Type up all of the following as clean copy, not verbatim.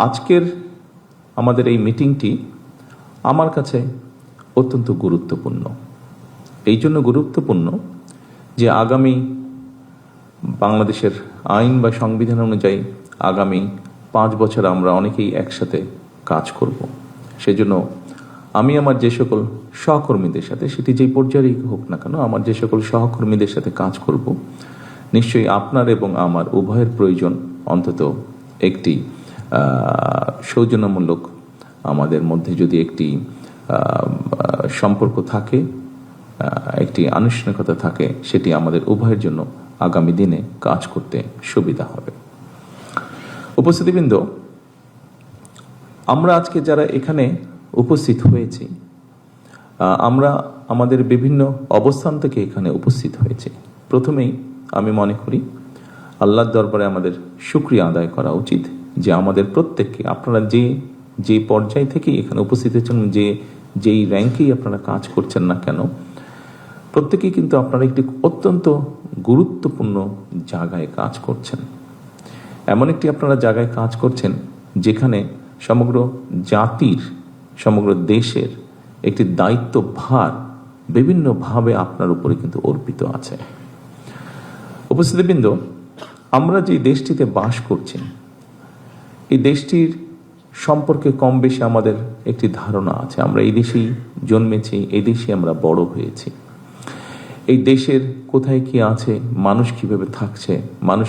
আজকের আমাদের এই মিটিংটি আমার কাছে অত্যন্ত গুরুত্বপূর্ণ। এই জন্য গুরুত্বপূর্ণ যে আগামী বাংলাদেশের আইন বা সংবিধান অনুযায়ী আগামী 5 বছর আমরা অনেকেই একসাথে কাজ করব। সেজন্য আমি আমার যে সকল সহকর্মীদের সাথে, সেটি যেই পর্যায়েই হোক না কেন, আমার যে সকল সহকর্মীদের সাথে কাজ করব, নিশ্চয়ই আপনার এবং আমার উভয়ের প্রয়োজন অন্তত একটি সৌজন্যমূলক আমাদের মধ্যে যদি একটি সম্পর্ক থাকে, একটি আনুষ্ঠানিকতা থাকে, সেটি আমাদের উভয়ের জন্য আগামী দিনে কাজ করতে সুবিধা হবে। উপস্থিতিবৃন্দ, আমরা আজকে যারা এখানে উপস্থিত হয়েছি, আমরা আমাদের বিভিন্ন অবস্থান থেকে এখানে উপস্থিত হয়েছি। প্রথমেই আমি মনে করি আল্লাহর দরবারে আমাদের শুকরিয়া আদায় করা উচিত যে আমাদের প্রত্যেককে, আপনারা যে পর্যায় থেকে এখানে উপস্থিত হয়েছেন, যেই র্যাঙ্কেই আপনারা কাজ করছেন না কেন, প্রত্যেকেই কিন্তু আপনারা একটি অত্যন্ত গুরুত্বপূর্ণ জায়গায় কাজ করছেন। এমন একটি আপনারা জায়গায় কাজ করছেন যেখানে সমগ্র জাতির, সমগ্র দেশের একটি দায়িত্ব ভার বিভিন্নভাবে আপনার উপরে কিন্তু অর্পিত আছে। উপস্থিতিবৃন্দ, আমরা যে দেশটিতে বাস করছি, এই দেশটির সম্পর্কে কম বেশি আমাদের একটি ধারণা আছে। আমরা এই দেশেই জন্মেছি, এই দেশে আমরা বড় হয়েছি। এই দেশের কোথায় কি আছে, মানুষ কিভাবে থাকছে, মানুষ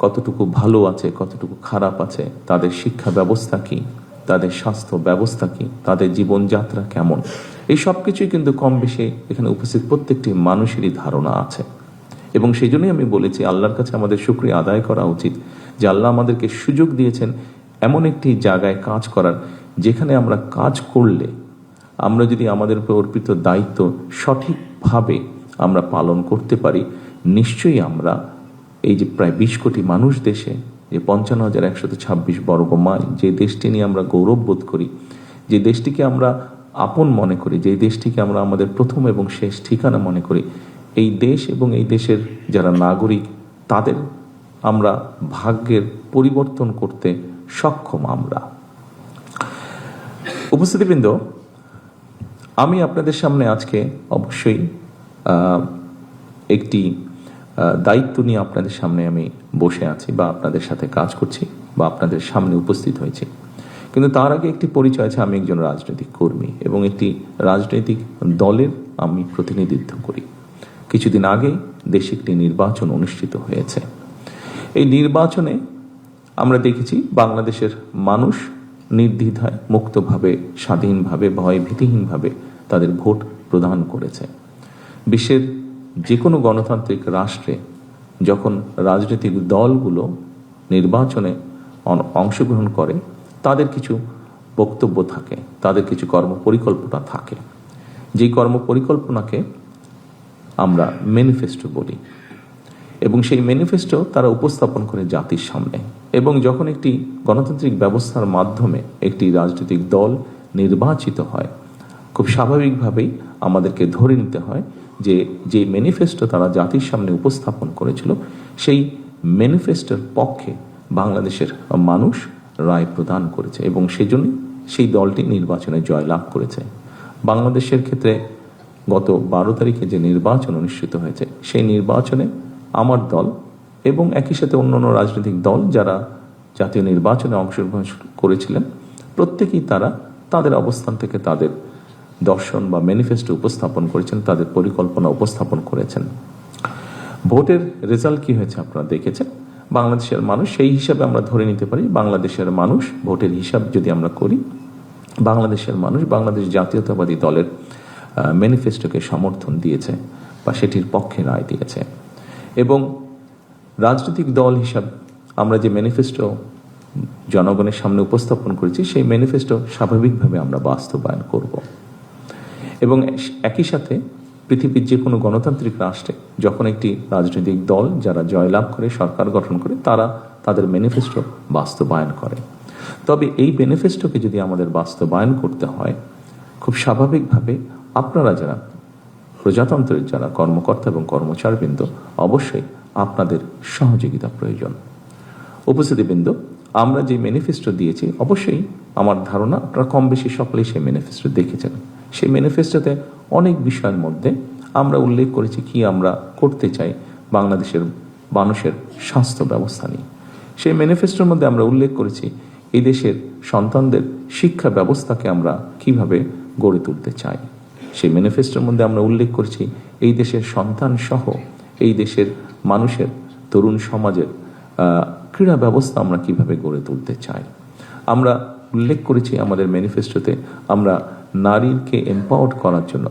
কতটুকু ভালো আছে, কতটুকু খারাপ আছে, তাদের শিক্ষা ব্যবস্থা কি, তাদের স্বাস্থ্য ব্যবস্থা কি, তাদের জীবনযাত্রা কেমন, এই সব কিছুই কিন্তু কম বেশি এখানে উপস্থিত প্রত্যেকটি মানুষেরই ধারণা আছে। এবং সেই জন্যই আমি বলেছি আল্লাহর কাছে আমাদের শুকরিয়া আদায় করা উচিত যে আল্লাহ আমাদেরকে সুযোগ দিয়েছেন এমন একটি জায়গায় কাজ করার, যেখানে আমরা কাজ করলে, আমরা যদি আমাদের উপর অর্পিত দায়িত্ব সঠিকভাবে আমরা পালন করতে পারি, নিশ্চয়ই আমরা এই যে প্রায় 20 কোটি মানুষ দেশে, যে 55,126 বর্গ মাইল, যে দেশটি নিয়ে আমরা গৌরব বোধ করি, যে দেশটিকে আমরা আপন মনে করি, যে দেশটিকে আমরা আমাদের প্রথম এবং শেষ ঠিকানা মনে করি, এই দেশ এবং এই দেশের যারা নাগরিক, তাদের আমরা ভাগ্যের পরিবর্তন করতে সক্ষম। আমরা উপস্থিতিবৃন্দ, আমি আপনাদের সামনে আজকে অবশ্যই একটি দায়িত্ব নিয়ে আপনাদের সামনে আমি বসে আছি, বা আপনাদের সাথে কাজ করছি, বা আপনাদের সামনে উপস্থিত হয়েছি। কিন্তু তার আগে একটি পরিচয় আছে, আমি একজন রাজনৈতিক কর্মী এবং একটি রাজনৈতিক দলের আমি প্রতিনিধিত্ব করি। কিছুদিন আগে দেশে একটি নির্বাচন অনুষ্ঠিত হয়েছে। এই নির্বাচনে আমরা দেখেছি বাংলাদেশের মানুষ নির্দ্বিধায়, মুক্তভাবে, স্বাধীনভাবে, ভয় ভীতিহীনভাবে তাদের ভোট প্রদান করেছে। বিশ্বের যে কোনো গণতান্ত্রিক রাষ্ট্রে যখন রাজনৈতিক দলগুলো নির্বাচনে অংশগ্রহণ করে, তাদের কিছু বক্তব্য থাকে, তাদের কিছু কর্মপরিকল্পনা থাকে, যেই কর্মপরিকল্পনাকে আমরা ম্যানিফেস্টো বলি। এবং সেই ম্যানিফেস্টো তারা উপস্থাপন করে জাতির সামনে। এবং যখন একটি গণতান্ত্রিক ব্যবস্থার মাধ্যমে একটি রাজনৈতিক দল নির্বাচিত হয়, খুব স্বাভাবিকভাবেই আমাদেরকে ধরে নিতে হয় যে ম্যানিফেস্টো তারা জাতির সামনে উপস্থাপন করেছিল, সেই ম্যানিফেস্টোর পক্ষে বাংলাদেশের মানুষ রায় প্রদান করেছে এবং সেজন্য সেই দলটি নির্বাচনে জয়লাভ করেছে। বাংলাদেশের ক্ষেত্রে গত 12 তারিখে যে নির্বাচন অনুষ্ঠিত হয়েছে, সেই নির্বাচনে আমার দল এবং একই সাথে অন্যান্য রাজনৈতিক দল যারা জাতীয় নির্বাচনে অংশগ্রহণ করেছিলেন, প্রত্যেকেই তারা তাদের অবস্থান থেকে তাদের দর্শন বা ম্যানিফেস্টো উপস্থাপন করেছেন, তাদের পরিকল্পনা উপস্থাপন করেছেন। ভোটের রেজাল্ট কি হয়েছে আপনারা দেখেছেন। বাংলাদেশের মানুষ, সেই হিসাবে আমরা ধরে নিতে পারি বাংলাদেশের মানুষ, ভোটের হিসাব যদি আমরা করি, বাংলাদেশের মানুষ বাংলাদেশ জাতীয়তাবাদী দলের ম্যানিফেস্টোকে সমর্থন দিয়েছে বা সেটির পক্ষে রায় দিয়েছে। এবং রাজনৈতিক দল হিসাব আমরা যে ম্যানিফেস্টো জনগণের সামনে উপস্থাপন করেছি, সেই ম্যানিফেস্টো স্বাভাবিকভাবে আমরা বাস্তবায়ন করব। এবং একই সাথে পৃথিবীর যে কোনো গণতান্ত্রিক রাষ্ট্রে যখন একটি রাজনৈতিক দল যারা জয়লাভ করে, সরকার গঠন করে, তারা তাদের ম্যানিফেস্টো বাস্তবায়ন করে। তবে এই ম্যানিফেস্টোকে যদি আমাদের বাস্তবায়ন করতে হয়, খুব স্বাভাবিকভাবে আপনারা যারা প্রজাতন্ত্রের যারা কর্মকর্তা এবং কর্মচারবৃন্দ, অবশ্যই আপনাদের সহযোগিতা প্রয়োজন। উপস্থিতিবৃন্দ, আমরা যে ম্যানিফেস্টো দিয়েছি, অবশ্যই আমার ধারণা আপনারা কম বেশি সকলেই সেই ম্যানিফেস্টো দেখেছেন। সেই ম্যানিফেস্টোতে অনেক বিষয়ের মধ্যে আমরা উল্লেখ করেছি কি আমরা করতে চাই বাংলাদেশের মানুষের স্বাস্থ্য ব্যবস্থা নিয়ে। সেই ম্যানিফেস্টোর মধ্যে আমরা উল্লেখ করেছি এই দেশের সন্তানদের শিক্ষা ব্যবস্থাকে আমরা কিভাবে গড়ে তুলতে চাই। সেই ম্যানিফেস্টোর মধ্যে আমরা উল্লেখ করেছি এই দেশের সন্তান সহ এই দেশের মানুষের তরুণ সমাজের ক্রীড়া ব্যবস্থা আমরা কিভাবে গড়ে তুলতে চাই। আমরা উল্লেখ করেছি আমাদের ম্যানিফেস্টোতে আমরা নারীকে এম্পাওয়ার্ড করার জন্য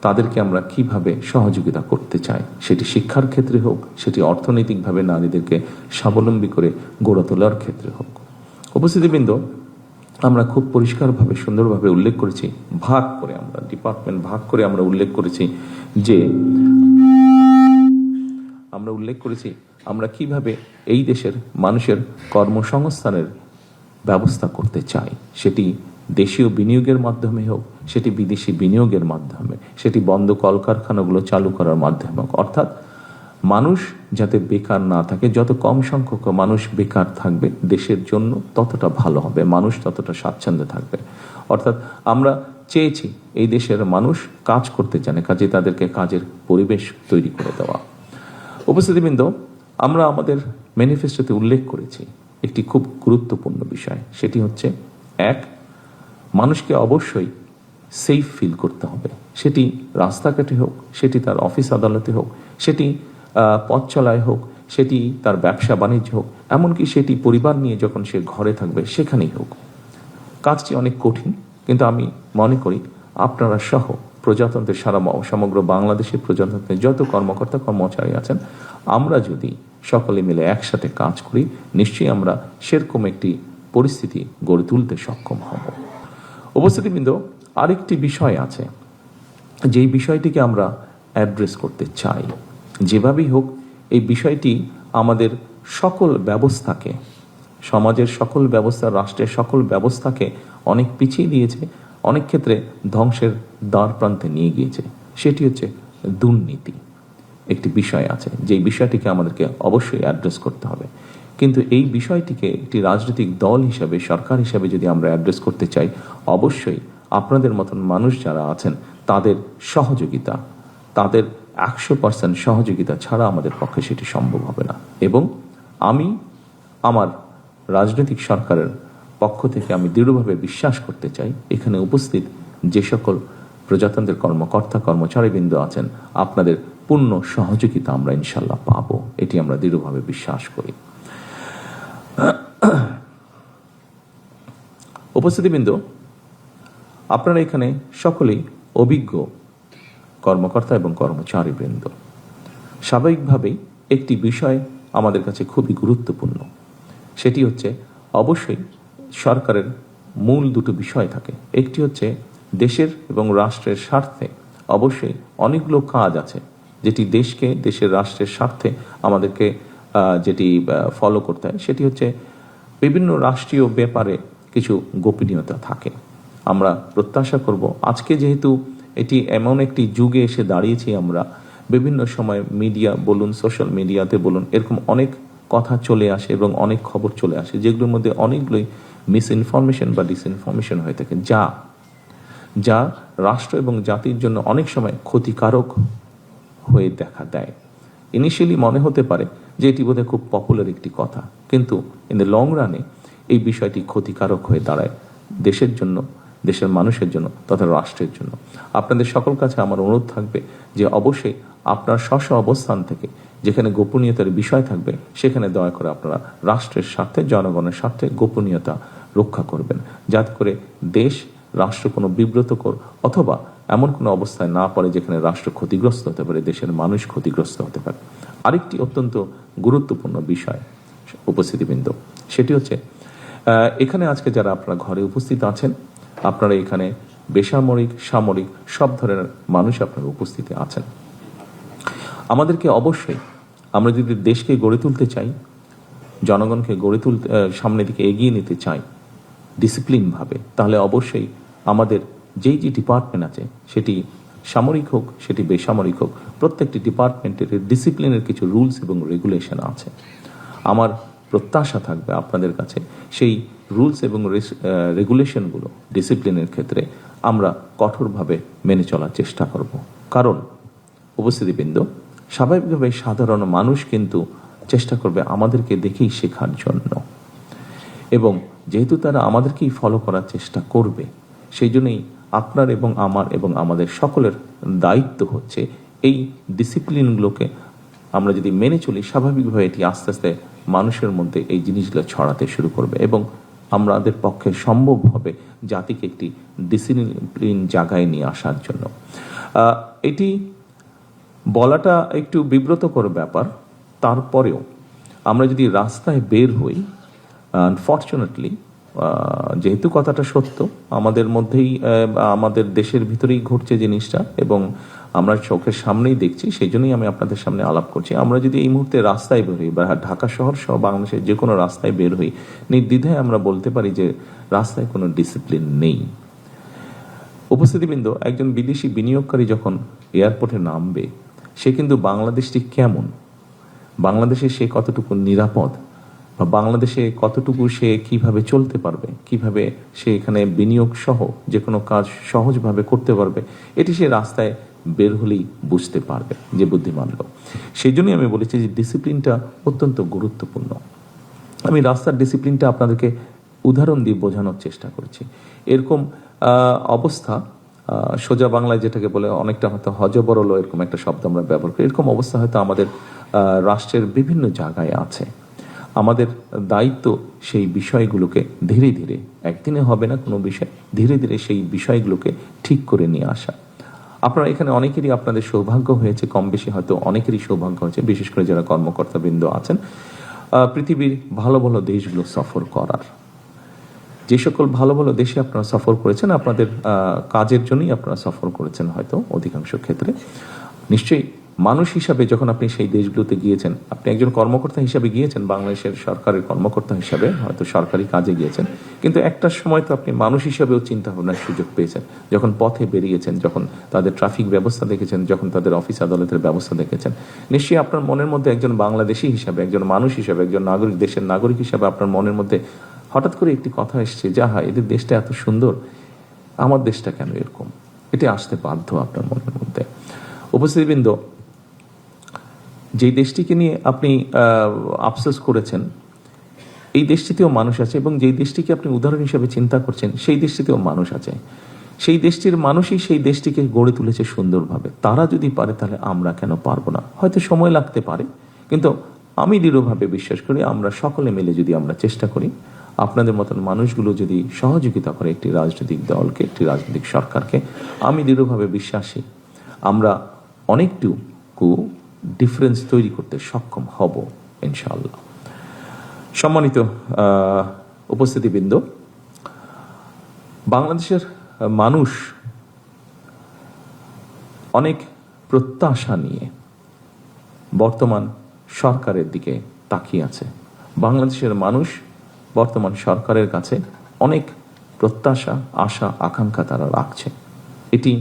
তাদেরকে আমরা কিভাবে সহযোগিতা করতে চাই, সেটি শিক্ষার ক্ষেত্রে হোক, সেটি অর্থনৈতিকভাবে নারীদেরকে স্বাবলম্বী করে গড়ে তোলার ক্ষেত্রে হোক। উপস্থিতিবৃন্দ, আমরা খুব পরিষ্কারভাবে সুন্দরভাবে উল্লেখ করেছি, ভাগ করে আমরা ডিপার্টমেন্ট ভাগ করে আমরা উল্লেখ করেছি যে আমরা কিভাবে এই দেশের মানুষের কর্মসংস্থানের ব্যবস্থা করতে চাই, সেটি দেশীয় বিনিয়োগের মাধ্যমে হোক, সেটি বিদেশি বিনিয়োগের মাধ্যমে, সেটি বন্ধ কলকারখানাগুলো চালু করার মাধ্যমে হোক। অর্থাৎ মানুষ যাতে বেকার না থাকে, যত কম সংখ্যক মানুষ বেকার থাকবে দেশের জন্য ততটা ভালো হবে, মানুষ ততটা স্বাচ্ছন্দ্যে থাকবে। অর্থাৎ আমরা চেয়েছি এই দেশের মানুষ কাজ করতে জানে, কাজে তাদেরকে কাজের পরিবেশ তৈরি করে দেওয়া। উপস্থিতিবৃন্দ, আমরা আমাদের ম্যানিফেস্টোতে উল্লেখ করেছি একটি খুব গুরুত্বপূর্ণ বিষয়, সেটি হচ্ছে এক, মানুষকে অবশ্যই সেফ ফিল করতে হবে, সেটি রাস্তাঘাটে হোক, সেটি তার অফিস আদালতে হোক, সেটি পথ চলায় হোক, সেটি তার ব্যবসা বাণিজ্য হোক, এমনকি সেটি পরিবার নিয়ে যখন সে ঘরে থাকবে সেখানেই হোক। কাজটি অনেক কঠিন, কিন্তু আমি মনে করি আপনারা সহ প্রজাতন্ত্রের সমগ্র বাংলাদেশের প্রজাতন্ত্রের যত কর্মকর্তা কর্মচারী আছেন, আমরা যদি সকলে মিলে একসাথে কাজ করি, নিশ্চয়ই আমরা সেরকম একটি পরিস্থিতি গড়ে তুলতে সক্ষম হব। উপস্থিতিবৃন্দ, আরেকটি বিষয় আছে যেই বিষয়টিকে আমরা অ্যাড্রেস করতে চাই। যেভাবেই হোক এই বিষয়টি আমাদের সকল ব্যবস্থাকে, সমাজের সকল ব্যবস্থা, রাষ্ট্রের সকল ব্যবস্থাকে অনেক পিছিয়ে দিয়েছে, অনেক ক্ষেত্রে ধ্বংসের দ্বার প্রান্তে নিয়ে গিয়েছে। সেটি হচ্ছে দুর্নীতি। একটি বিষয় আছে যেই বিষয়টিকে আমাদেরকে অবশ্যই অ্যাড্রেস করতে হবে, কিন্তু এই বিষয়টিকে একটি রাজনৈতিক দল হিসাবে, সরকার হিসাবে যদি আমরা অ্যাড্রেস করতে চাই, অবশ্যই আপনাদের মতন মানুষ যারা আছেন তাদের সহযোগিতা, তাদের 100% সহযোগিতা ছাড়া আমাদের পক্ষে সেটি সম্ভব হবে না। এবং আমি আমার রাজনৈতিক সরকারের পক্ষ থেকে আমি দৃঢ়ভাবে বিশ্বাস করতে চাই এখানে উপস্থিত যে সকল প্রজাতন্ত্রের কর্মকর্তা কর্মচারীবৃন্দ আছেন, আপনাদের পূর্ণ সহযোগিতা আমরা ইনশাল্লাহ পাবো, এটি আমরা দৃঢ়ভাবে বিশ্বাস করি। উপস্থিতিবৃন্দ, আপনারা এখানে সকলেই অভিজ্ঞ কর্মকর্তা এবং কর্মচারীবৃন্দ। স্বাভাবিকভাবেই একটি বিষয় আমাদের কাছে খুবই গুরুত্বপূর্ণ, সেটি হচ্ছে অবশ্যই সরকারের মূল দুটো বিষয় থাকে। একটি হচ্ছে দেশের এবং রাষ্ট্রের স্বার্থে অবশ্যই অনেকগুলো কাজ আছে যেটি দেশকে, দেশের রাষ্ট্রের স্বার্থে আমাদেরকে যেটি ফলো করতে হয়, সেটি হচ্ছে বিভিন্ন রাষ্ট্রীয় ব্যাপারে কিছু গোপনীয়তা থাকে। আমরা প্রত্যাশা করব আজকে যেহেতু এটি এমন একটি যুগে এসে দাঁড়িয়েছি, আমরা বিভিন্ন সময় মিডিয়া বলুন, সোশ্যাল মিডিয়াতে বলুন, এরকম অনেক কথা চলে আসে এবং অনেক খবর চলে আসে যেগুলোর মধ্যে অনেকগুলোই মিসইনফরমেশন বা ডিসইনফরমেশন হয়ে থাকে, যা রাষ্ট্র এবং জাতির জন্য অনেক সময় ক্ষতিকারক হয়ে দেখা দেয়। ইনিশিয়ালি মনে হতে পারে যে এটি বোধহয় খুব পপুলার একটি কথা, কিন্তু ইন দ্য লং রানে এই বিষয়টি ক্ষতিকারক হয়ে দাঁড়ায় দেশের জন্য, দেশের মানুষের জন্য তথা রাষ্ট্রের জন্য। আপনাদের সকল কাছে আমার অনুরোধ থাকবে যে অবশ্যই আপনার স্ব অবস্থান থেকে যেখানে গোপনীয়তার বিষয় থাকবে সেখানে দয়া করে আপনারা রাষ্ট্রের স্বার্থে, জনগণের স্বার্থে গোপনীয়তা রক্ষা করবেন, যাতে করে দেশ, রাষ্ট্র কোনো বিব্রতকর অথবা এমন কোনো অবস্থায় না পড়ে যেখানে রাষ্ট্র ক্ষতিগ্রস্ত হতে পারে, দেশের মানুষ ক্ষতিগ্রস্ত হতে পারে। আরেকটি অত্যন্ত গুরুত্বপূর্ণ বিষয় উপস্থিতিবৃন্দ, সেটি হচ্ছে এখানে আজকে যারা আপনারা ঘরে উপস্থিত আছেন, আপনারা এখানে বেসামরিক, সামরিক সব ধরনের মানুষ আপনারা উপস্থিতি আছেন। আমাদেরকে অবশ্যই, আমরা যদি দেশকে গড়ে তুলতে চাই, জনগণকে গড়ে তুলতে, সামনের দিকে এগিয়ে নিতে চাই ডিসিপ্লিনভাবে, তাহলে অবশ্যই আমাদের যেই যে ডিপার্টমেন্ট আছে, সেটি সামরিক হোক, সেটি বেসামরিক হোক, প্রত্যেকটি ডিপার্টমেন্টের ডিসিপ্লিনের কিছু রুলস এবং রেগুলেশন আছে। আমার প্রত্যাশা থাকবে আপনাদের কাছে সেই রুলস এবং রেগুলেশনগুলো ডিসিপ্লিনের ক্ষেত্রে আমরা কঠোরভাবে মেনে চলার চেষ্টা করব। কারণ উপস্থিতিবৃন্দ, স্বাভাবিকভাবে সাধারণ মানুষ কিন্তু চেষ্টা করবে আমাদেরকে দেখেই শেখার জন্য, এবং যেহেতু তারা আমাদেরকেই ফলো করার চেষ্টা করবে, সেই জন্যই আপনার এবং আমার এবং আমাদের সকলের দায়িত্ব হচ্ছে এই ডিসিপ্লিনগুলোকে আমরা যদি মেনে চলি, স্বাভাবিকভাবে এটি আস্তে আস্তে মানুষের মধ্যে এই জিনিসগুলো ছড়াতে শুরু করবে এবং আমাদের পক্ষে সম্ভব হবে জাতিকে একটি ডিসিপ্লিন জায়গায় নিয়ে আসার জন্য। এটি বলাটা একটু বিব্রতকর ব্যাপার, তারপরেও আমরা যদি রাস্তায় বের হই, আনফর্চুনেটলি যেহেতু কথাটা সত্য, আমাদের মধ্যেই আমাদের দেশের ভিতরেই ঘটছে জিনিসটা এবং আমরা চোখের সামনেই দেখছি, সেই জন্যই আমি আপনাদের সামনে আলাপ করছি। আমরা যদি এই মুহূর্তে রাস্তায় বের হই বা ঢাকা শহর সহ বাংলাদেশের যে কোনো রাস্তায় বের হই, নির্দ্বিধায় আমরা বলতে পারি যে রাস্তায় কোনো ডিসিপ্লিন নেই। উপস্থিতিবৃন্দ, একজন বিদেশি বিনিয়োগকারী যখন এয়ারপোর্টে নামবে, সে কিন্তু বাংলাদেশটি কেমন, বাংলাদেশে সে কতটুকু নিরাপদ, বা বাংলাদেশে কতটুকু সে কিভাবে চলতে পারবে, কিভাবে সে এখানে বিনিয়োগ সহ যে কোনো কাজ সহজভাবে করতে পারবে, এটি সে রাস্তায় বের হলেই বুঝতে পারবে যে বুদ্ধিমান লোক। সেই জন্যই আমি বলেছি যে ডিসিপ্লিনটা অত্যন্ত গুরুত্বপূর্ণ। আমি রাস্তার ডিসিপ্লিনটা আপনাদেরকে উদাহরণ দিয়ে বোঝানোর চেষ্টা করেছি। এরকম অবস্থা সোজা বাংলায় যেটাকে বলে অনেকটা হয়তো হজবরল, এরকম একটা শব্দ আমরা ব্যবহার করি, এরকম অবস্থা হয়তো আমাদের রাষ্ট্রের বিভিন্ন জায়গায় আছে। আমাদের দায়িত্ব সেই বিষয়গুলোকে ধীরে ধীরে, একদিনে হবে না কোনো বিষয়, ধীরে ধীরে সেই বিষয়গুলোকে ঠিক করে নিয়ে আসা। আপনারা এখানে অনেকেরই আপনাদের সৌভাগ্য হয়েছে, কম বেশি হয়তো অনেকেরই সৌভাগ্য হয়েছে, বিশেষ করে যারা কর্মকর্তাবৃন্দ আছেন, পৃথিবীর ভালো ভালো দেশগুলো সফর করার। যে সকল ভালো ভালো দেশে আপনারা সফর করেছেন, আপনাদের কাজের জন্যই আপনারা সফর করেছেন হয়তো অধিকাংশ ক্ষেত্রে। নিশ্চয়ই মানুষ হিসাবে যখন আপনি সেই দেশগুলোতে গিয়েছেন, আপনি একজন কর্মকর্তা হিসাবে গিয়েছেন, বাংলাদেশের সরকারের কর্মকর্তা হিসাবে হয়তো সরকারি কাজে গিয়েছেন, কিন্তু একটা সময় তো আপনি মানুষ হিসাবেও চিন্তা ভাবনার সুযোগ পেয়েছেন। যখন পথে বেরিয়েছেন, যখন তাদের ট্রাফিক ব্যবস্থা দেখেছেন, যখন তাদের অফিস আদালতের ব্যবস্থা দেখেছেন, নিশ্চয়ই আপনার মনের মধ্যে একজন বাংলাদেশি হিসাবে, একজন মানুষ হিসাবে, একজন নাগরিক, দেশের নাগরিক হিসাবে আপনার মনের মধ্যে হঠাৎ করে একটি কথা এসছে, যা হয় এদের দেশটা এত সুন্দর, আমার দেশটা কেন এরকম, এটি আসতে বাধ্য আপনার মনের মধ্যে। উপস্থিতিবৃন্দ, যেই দেশটিকে নিয়ে আপনি আফসোস করেছেন, এই দেশটিতেও মানুষ আছে, এবং যেই দেশটিকে আপনি উদাহরণ হিসেবে চিন্তা করছেন, সেই দেশটিতেও মানুষ আছে। সেই দেশটির মানুষই সেই দেশটিকে গড়ে তুলেছে সুন্দরভাবে। তারা যদি পারে, তাহলে আমরা কেন পারবো না? হয়তো সময় লাগতে পারে, কিন্তু আমি দৃঢ়ভাবে বিশ্বাস করি আমরা সকলে মিলে যদি আমরা চেষ্টা করি, আপনাদের মতন মানুষগুলো যদি সহযোগিতা করে একটি রাজনৈতিক দলকে, একটি রাজনৈতিক সরকারকে, আমি দৃঢ়ভাবে বিশ্বাসী আমরা অনেকটুকু ডিফারেন্স তৈরি করতে সক্ষম হব ইনশাআল্লাহ। সম্মানিত উপস্থিতিবৃন্দ, বাংলাদেশের মানুষ অনেক প্রত্যাশা নিয়ে বর্তমান সরকারের দিকে তাকিয়ে আছে। বাংলাদেশের মানুষ বর্তমান সরকারের কাছে অনেক প্রত্যাশা, আশা, আকাঙ্ক্ষা তারা রাখছে। এটি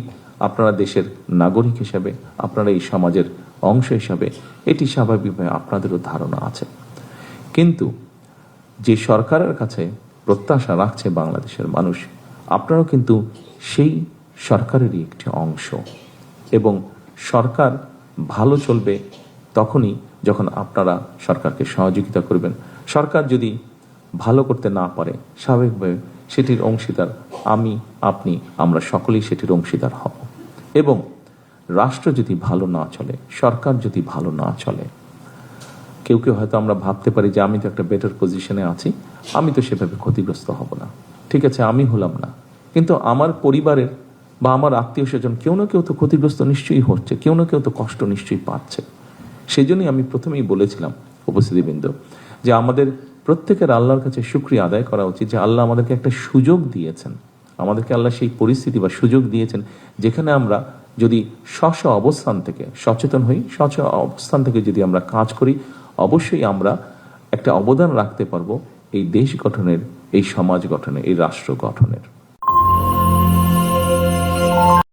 আপনারা দেশের নাগরিক হিসাবে, আপনারা এই সমাজের অংশ হিসাবে এটি স্বাভাবিকভাবে আপনাদেরও ধারণা আছে। কিন্তু যে সরকারের কাছে প্রত্যাশা রাখছে বাংলাদেশের মানুষ, আপনারাও কিন্তু সেই সরকারেরই একটি অংশ, এবং সরকার ভালো চলবে তখনই যখন আপনারা সরকারকে সহযোগিতা করবেন। সরকার যদি ভালো করতে না পারে, স্বাভাবিকভাবে সেটির অংশীদার আমি, আপনি, আমরা সকলেই সেটির অংশীদার হব। এবং রাষ্ট্র যদি ভালো না চলে, সরকার যদি ভালো না চলে, কেউ কেউ হয়তো আমরা ভাবতে পারি যে আমি তো একটা বেটার পজিশনে আছি, আমি তো সেভাবে ক্ষতিগ্রস্ত হব না। ঠিক আছে, আমি হলাম না, কিন্তু আমার পরিবারের বা আমার আত্মীয় স্বজন কেউ না কেউ তো ক্ষতিগ্রস্ত নিশ্চয়ই হচ্ছে, কেউ না কেউ তো কষ্ট নিশ্চয়ই পাচ্ছে। সেই জন্যই আমি প্রথমেই বলেছিলাম উপস্থিতিবৃন্দ যে আমাদের প্রত্যেকের আল্লাহর কাছে শুকরিয়া আদায় করা উচিত যে আল্লাহ আমাদেরকে একটা সুযোগ দিয়েছেন, আমাদেরকে আল্লাহ সেই পরিস্থিতি বা সুযোগ দিয়েছেন যেখানে আমরা যদি স্ব অবস্থান থেকে সচেতন হই, অবস্থান থেকে যদি আমরা কাজ করি, অবশ্যই আমরা একটা অবদান রাখতে পারবো এই দেশ গঠনের, এই সমাজ গঠনের, এই রাষ্ট্র গঠনের।